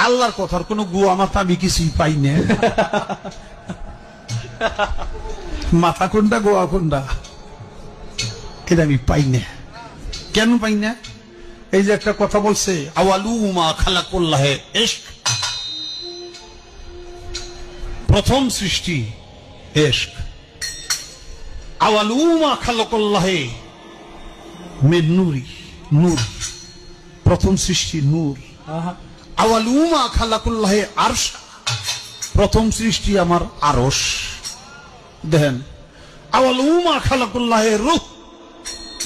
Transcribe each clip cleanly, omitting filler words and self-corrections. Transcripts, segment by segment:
আল্লাহর কথার কোনো গু আমার আমি কিছুই পাই না। মাথা কোনটা গোয়া কোনটা এটা আমি পাই না। কেন পাই না? এই যে একটা কথা বলছে, আওয়ালু মা খালাকুল্লাহে ইশক, প্রথম সৃষ্টি ইশক। আওয়ালু মা খালাকুল্লাহে মিন নূরি, নূর, প্রথম সৃষ্টি নূর। আওয়ালু মা খালাকুল্লাহে আরশ, প্রথম সৃষ্টি আমার আরশ। দেখেন, আওয়ালু মা খালাকুল্লাহে রূহ,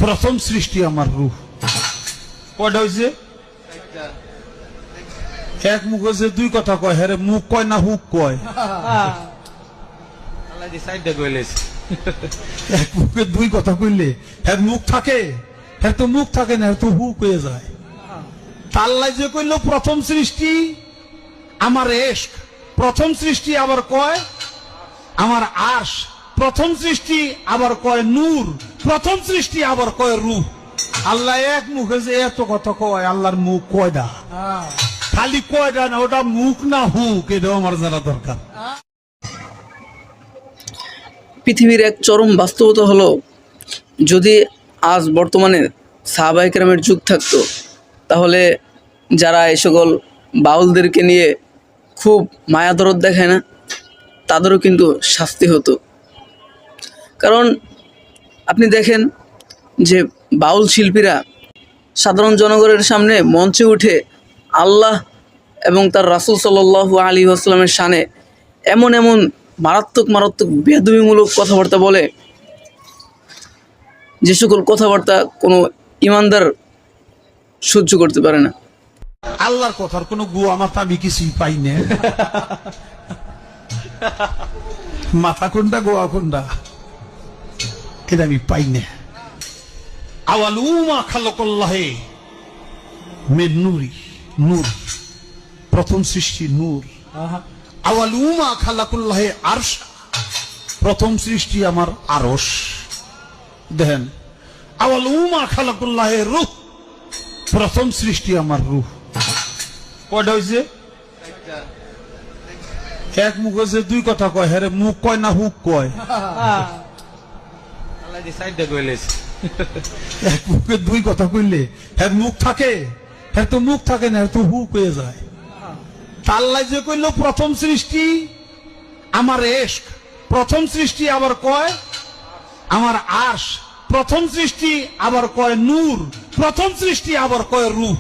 প্রথম সৃষ্টি আমার রূহ। কয়টা হয়েছে? এক মুখে যে দুই কথা কয়, হ্যাঁ মুখ কয় না হুক কয়? এক মুখে দুই কথা কইলে হ্যাঁ মুখ থাকে, হ্যাঁ তো মুখ থাকে না, তো হুক হয়ে যায়। আল্লাহ যে কইল প্রথম সৃষ্টি আমার ইশক, প্রথম সৃষ্টি আবার কয় আমার আরশ, প্রথম সৃষ্টি আবার কয় নূর, প্রথম সৃষ্টি আবার কয় রূহ। আল্লাহ এক মুখে যে এত কথা কয়, আল্লাহর মুখ কয়টা? খালি কয়টা না, ওটা মুখ না হুক, এটাও আমার জানা দরকার। পৃথিবীর এক চরম বাস্তবতা হলো, যদি আজ বর্তমানে সাহাবায়ে কেরামের যুগ থাকতো, তাহলে যারা এই সকল বাউলদেরকে নিয়ে খুব মায়া দরদ দেখায় না, তাদেরও কিন্তু শাস্তি হতো। কারণ আপনি দেখেন যে বাউল শিল্পীরা সাধারণ জনগণের সামনে মঞ্চে উঠে আল্লাহ এবং তার রাসূল সাল্লাল্লাহু আলাইহি ওয়াসাল্লামের শানে এমন এমন মারাত্মক মারাত্মক বেয়াদবিমূলক কথাবার্তা বলে, যে সকল কথাবার্তা কোনো ইমানদার সহ্য করতে পারে না। আল্লাহর কথার কোনো গু আমার আমি কিছুই পাই না। মাথা কোনটা গোয়া কোনটা এটা আমি পাই না। আওয়ালু মা খালাকুল্লাহে মিন নূরি, নূর, প্রথম সৃষ্টি নূর। আওয়ালু মা খালাকুল্লাহে আরশ, প্রথম সৃষ্টি আমার আরশ। দেখেন, আওয়ালু মা খালাকুল্লাহে রূহ, প্রথম সৃষ্টি আমার রূহ। কয়টা হয়েছে? এক মুখে যে দুই কথা কয়, হ্যাঁ মুখ কয় না হুক কয়? এক মুখে দুই কথা কইলে হ্যাঁ মুখ থাকে, হ্যাঁ তো মুখ থাকে না, তো হুক হয়ে যায়। আল্লাহ যে কইল প্রথম সৃষ্টি আমার ইশক, প্রথম সৃষ্টি আবার কয় আমার আরশ, প্রথম সৃষ্টি আবার কয় নূর, প্রথম সৃষ্টি আবার কয় রূহ।